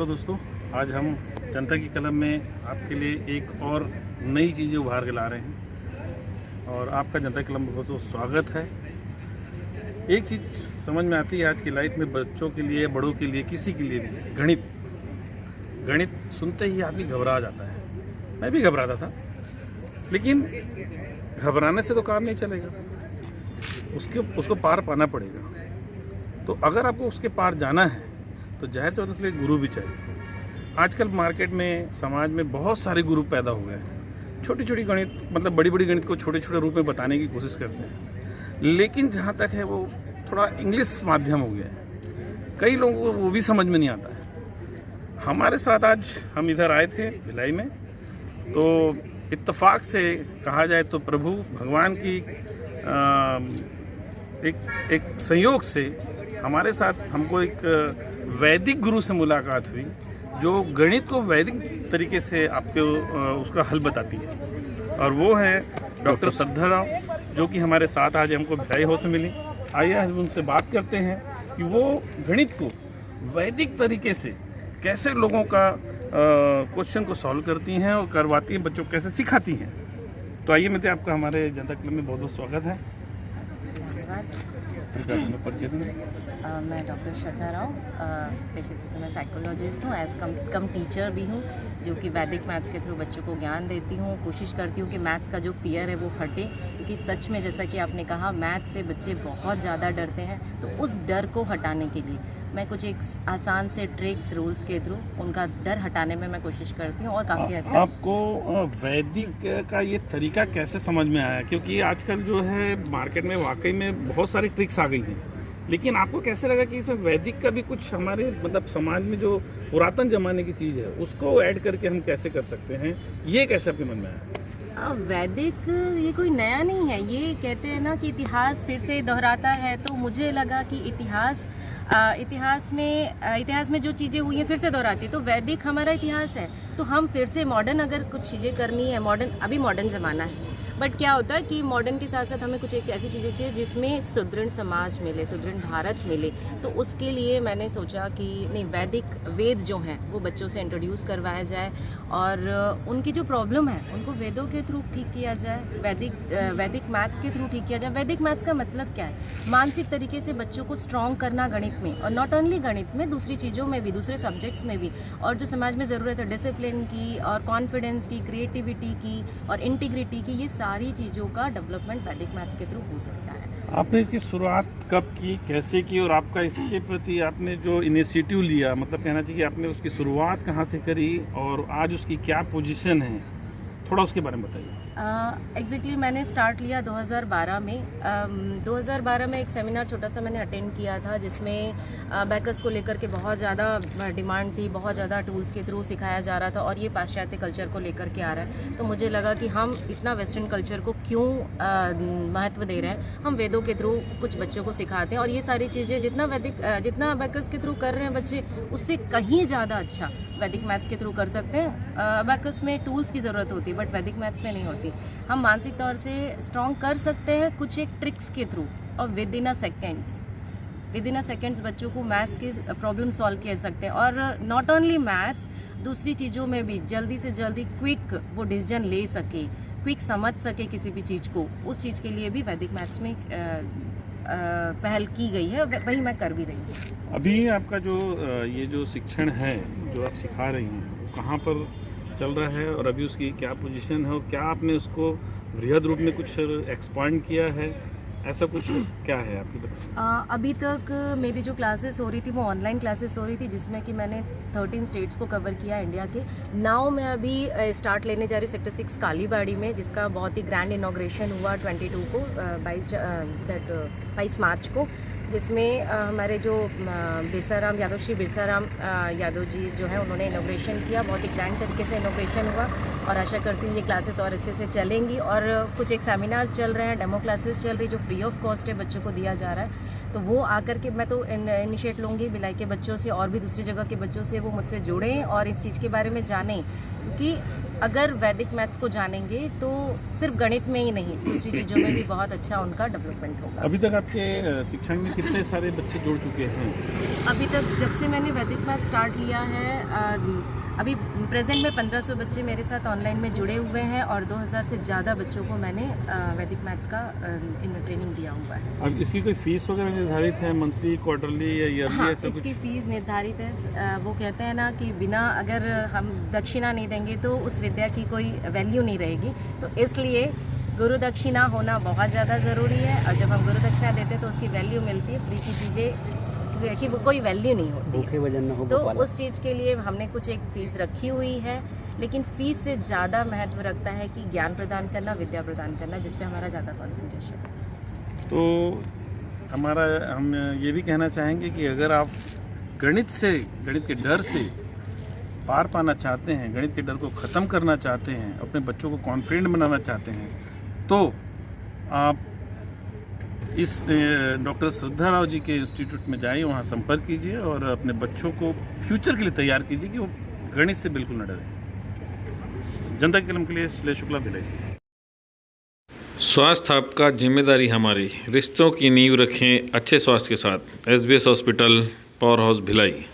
Hello दोस्तों, आज हम जनता की कलम में आपके लिए एक और नई चीज़ें उभार के ला रहे हैं और आपका जनता की कलम में बहुत बहुत स्वागत है। एक चीज़ समझ में आती है आज की लाइफ में, बच्चों के लिए, बड़ों के लिए, किसी के लिए भी गणित सुनते ही आदमी घबरा जाता है। मैं भी घबराता था, लेकिन घबराने से तो काम नहीं चलेगा, उसको पार पाना पड़ेगा। तो अगर आपको उसके पार जाना है तो जाहिर तौर पर उसके लिए गुरु भी चाहिए। आजकल मार्केट में, समाज में बहुत सारे गुरु पैदा हो गए हैं। छोटी छोटी गणित, मतलब बड़ी बड़ी गणित को छोटे छोटे रूप में बताने की कोशिश करते हैं, लेकिन जहाँ तक है वो थोड़ा इंग्लिश माध्यम हो गया है। कई लोगों को वो भी समझ में नहीं आता है। हमारे साथ आज हम इधर आए थे भिलाई में, तो इत्तेफाक से कहा जाए तो प्रभु भगवान की एक संयोग से हमारे साथ हमको एक वैदिक गुरु से मुलाकात हुई, जो गणित को वैदिक तरीके से आपको उसका हल बताती है, और वो है डॉक्टर श्रद्धा राव, जो कि हमारे साथ आज हमको भिलाई हाउस में मिली। आइए हम उनसे बात करते हैं कि वो गणित को वैदिक तरीके से कैसे लोगों का क्वेश्चन को सॉल्व करती हैं और करवाती हैं, बच्चों को कैसे सिखाती हैं। तो आइए मिलते हैं, आपका हमारे जनता क्लब में बहुत बहुत स्वागत है। परिचय दें। मैं डॉक्टर श्रद्धा राव, पेशे से तो मैं साइकोलॉजिस्ट हूँ, एज कम टीचर भी हूँ, जो कि वैदिक मैथ्स के थ्रू बच्चों को ज्ञान देती हूँ। कोशिश करती हूँ कि मैथ्स का जो फियर है वो हटे, क्योंकि सच में जैसा कि आपने कहा, मैथ्स से बच्चे बहुत ज़्यादा डरते हैं। तो उस डर को हटाने के लिए मैं कुछ एक आसान से ट्रिक्स, रूल्स के थ्रू उनका डर हटाने में मैं कोशिश करती हूँ, और काफ़ी हद तक। आपको वैदिक का ये तरीका कैसे समझ में आया? क्योंकि आजकल जो है मार्केट में वाकई में बहुत सारी ट्रिक्स आ गई हैं, लेकिन आपको कैसे लगा कि इसमें वैदिक का भी कुछ हमारे मतलब समाज में जो पुरातन जमाने की चीज़ है उसको ऐड करके हम कैसे कर सकते हैं? ये कैसे आपके मन में आया? वैदिक ये कोई नया नहीं है। ये कहते हैं ना कि इतिहास फिर से दोहराता है, तो मुझे लगा कि इतिहास में जो चीज़ें हुई हैं फिर से दोहराती है, तो वैदिक हमारा इतिहास है। तो हम फिर से मॉडर्न अगर कुछ चीज़ें करनी है, अभी मॉडर्न ज़माना है, बट क्या होता है कि मॉडर्न के साथ साथ हमें कुछ एक ऐसी चीज़ें चाहिए जिसमें सुदृढ़ समाज मिले, सुदृढ़ भारत मिले। तो उसके लिए मैंने सोचा कि नहीं, वेद जो हैं वो बच्चों से इंट्रोड्यूस करवाया जाए, और उनकी जो प्रॉब्लम है उनको वेदों के थ्रू ठीक किया जाए, वैदिक मैथ्स के थ्रू ठीक किया जाए। वैदिक मैथ्स का मतलब क्या है? मानसिक तरीके से बच्चों को स्ट्रॉन्ग करना गणित में, और नॉट ओनली गणित में, दूसरी चीज़ों में भी, दूसरे सब्जेक्ट्स में भी। और जो समाज में ज़रूरत है डिसिप्लिन की, और कॉन्फिडेंस की, क्रिएटिविटी की, और इंटीग्रिटी की, ये सारी चीज़ों का डेवलपमेंट वैदिक मैथ्स के थ्रू हो सकता है। आपने इसकी शुरुआत कब की, कैसे की, और आपका इसके प्रति आपने जो इनिशिएटिव लिया, मतलब कहना चाहिए कि आपने उसकी शुरुआत कहाँ से करी और आज उसकी क्या पोजीशन है, थोड़ा उसके बारे में बताइए। एग्जैक्टली मैंने स्टार्ट लिया 2012 में। 2012 में एक सेमिनार छोटा सा मैंने अटेंड किया था, जिसमें बैकर्स को लेकर के बहुत ज़्यादा डिमांड थी, बहुत ज़्यादा टूल्स के थ्रू सिखाया जा रहा था, और ये पाश्चात्य कल्चर को लेकर के आ रहा है। तो मुझे लगा कि हम इतना वेस्टर्न कल्चर को क्यों महत्व दे रहे हैं, हम वेदों के थ्रू कुछ बच्चों को सिखाते हैं, और ये सारी चीज़ें जितना बैकर्स के थ्रू कर रहे हैं बच्चे, उससे कहीं ज़्यादा अच्छा वैदिक मैथ्स के थ्रू कर सकते हैं। बैकर्स में टूल्स की ज़रूरत होती है, बट वैदिक मैथ्स में नहीं होती। हम मानसिक तौर से स्ट्रॉन्ग कर सकते हैं कुछ एक ट्रिक्स के थ्रू, और विद इन अ सेकेंड्स बच्चों को मैथ्स की प्रॉब्लम सॉल्व कर सकते हैं। और नॉट ओनली मैथ्स, दूसरी चीज़ों में भी जल्दी से जल्दी क्विक वो डिसीजन ले सके, क्विक समझ सके किसी भी चीज़ को, उस चीज़ के लिए भी वैदिक मैथ्स में पहल की गई है, वही मैं कर भी रही हूँ। अभी आपका ये जो शिक्षण है, जो आप सिखा रही हैं, वो कहाँ पर चल रहा है, और अभी उसकी क्या पोजीशन है, और क्या आपने उसको बृहद रूप में कुछ एक्सपांड किया है, ऐसा कुछ क्या है आपकी तरफ? अभी तक मेरी जो क्लासेस हो रही थी वो ऑनलाइन क्लासेस हो रही थी, जिसमें कि मैंने 13 स्टेट्स को कवर किया इंडिया के। नाउ मैं अभी स्टार्ट लेने जा रही हूँ सेक्टर 6 कालीबाड़ी में, जिसका बहुत ही ग्रैंड इनॉग्रेशन हुआ 22 को 22 मार्च को, जिसमें हमारे जो श्री बिरसा राम यादव जी जो है, उन्होंने इनॉग्रेशन किया। बहुत ही ग्रैंड तरीके से इनॉग्रेशन हुआ, और आशा करती हूँ ये क्लासेस और अच्छे से चलेंगी। और कुछ एक सेमिनार्स चल रहे हैं, डेमो क्लासेस चल रही, जो फ्री ऑफ कॉस्ट है, बच्चों को दिया जा रहा है। तो वो आकर के मैं तो इनिशिएट लूँगी भिलाई के बच्चों से और भी दूसरी जगह के बच्चों से, वो मुझसे जुड़ें और इस चीज़ के बारे में जानें, क्योंकि अगर वैदिक मैथ्स को जानेंगे तो सिर्फ गणित में ही नहीं, दूसरी चीज़ों में भी बहुत अच्छा उनका डेवलपमेंट होगा। अभी तक आपके शिक्षण में कितने सारे बच्चे जुड़ चुके हैं? अभी तक जब से मैंने वैदिक मैथ्स स्टार्ट लिया है, अभी प्रेजेंट में 1500 बच्चे मेरे साथ ऑनलाइन में जुड़े हुए हैं और 2000 से ज़्यादा बच्चों को मैंने वैदिक मैथ्स का ट्रेनिंग दिया हुआ है। अब इसकी कोई फीस वगैरह निर्धारित है, मंथली, क्वार्टरली या ईयरली? हाँ, ऐसा इसकी कुछ? फ़ीस निर्धारित है। वो कहते हैं ना कि बिना अगर हम दक्षिणा नहीं देंगे तो उस विद्या की कोई वैल्यू नहीं रहेगी, तो इसलिए गुरु दक्षिणा होना बहुत ज़्यादा ज़रूरी है। और जब हम गुरु दक्षिणा देते हैं तो उसकी वैल्यू मिलती है, फ्री की चीज़ें की वो कोई वैल्यू नहीं होती है। वजन न हो तो उस चीज़ के लिए हमने कुछ एक फ़ीस रखी हुई है, लेकिन फ़ीस से ज़्यादा महत्व रखता है कि ज्ञान प्रदान करना, विद्या प्रदान करना, जिस पे हमारा ज़्यादा कॉन्सेंट्रेशन है। तो हम ये भी कहना चाहेंगे कि अगर आप गणित के डर से पार पाना चाहते हैं, गणित के डर को ख़त्म करना चाहते हैं, अपने बच्चों को कॉन्फिडेंट बनाना चाहते हैं, तो आप इस डॉक्टर श्रद्धा राव जी के इंस्टीट्यूट में जाइए, वहाँ संपर्क कीजिए और अपने बच्चों को फ्यूचर के लिए तैयार कीजिए कि वो गणित से बिल्कुल न डरें। जनता के कलम के लिए श्लेष शुक्ला, भिलाई से। स्वास्थ्य आपका, जिम्मेदारी हमारी। रिश्तों की नींव रखें अच्छे स्वास्थ्य के साथ। SBS hospital, power house, Bhilai.